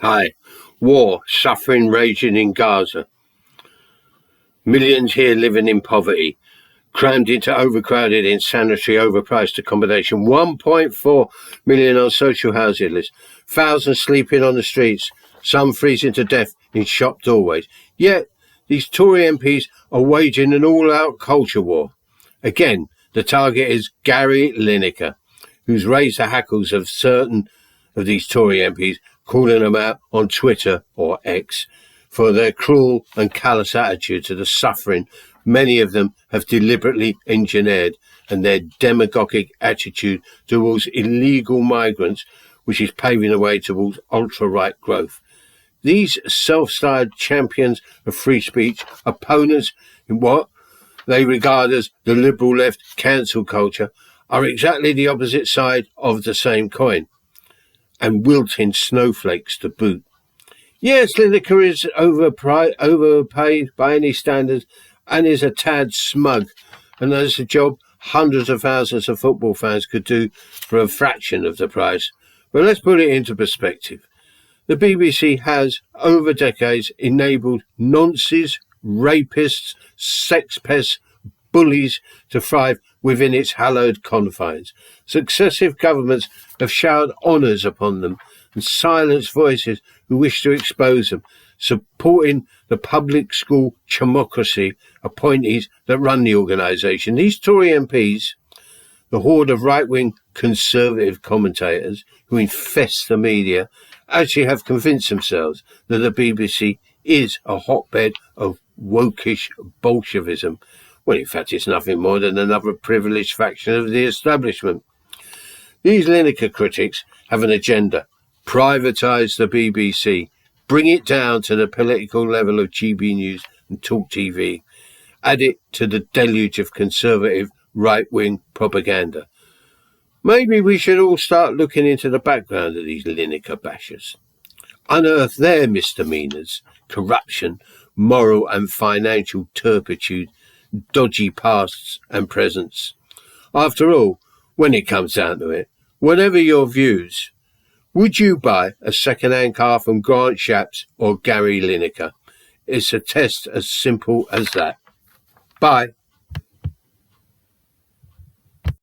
Hi. War, suffering raging in Gaza. Millions here living in poverty, crammed into overcrowded, insanitary, overpriced accommodation. 1.4 million on social housing lists. Thousands sleeping on the streets, some freezing to death in shop doorways. Yet, these Tory MPs are waging an all-out culture war. Again, the target is Gary Lineker, who's raised the hackles of certain of these Tory MPs, calling them out on Twitter or X for their cruel and callous attitude to the suffering many of them have deliberately engineered, and their demagogic attitude towards illegal migrants, which is paving the way towards ultra-right growth. These self-styled champions of free speech, opponents in what they regard as the liberal left cancel culture, are exactly the opposite side of the same coin, and wilting snowflakes to boot. Yes, Lineker is overpaid by any standards and is a tad smug, and that's a job hundreds of thousands of football fans could do for a fraction of the price. But let's put it into perspective. The BBC has, over decades, enabled nonces, rapists, sex pests, bullies to thrive within its hallowed confines. Successive governments have showered honours upon them and silenced voices who wish to expose them, supporting the public school chamocracy appointees that run the organisation. These Tory MPs, the horde of right-wing conservative commentators who infest the media, actually have convinced themselves that the BBC is a hotbed of wokish Bolshevism, when in fact it's nothing more than another privileged faction of the establishment. These Lineker critics have an agenda: privatise the BBC, bring it down to the political level of GB News and Talk TV, add it to the deluge of conservative right-wing propaganda. Maybe we should all start looking into the background of these Lineker bashers. Unearth their misdemeanours, corruption, moral and financial turpitude, dodgy pasts and presents. After all, when it comes down to it, whatever your views, would you buy a second-hand car from Grant Shapps or Gary Lineker? It's a test as simple as that. Bye.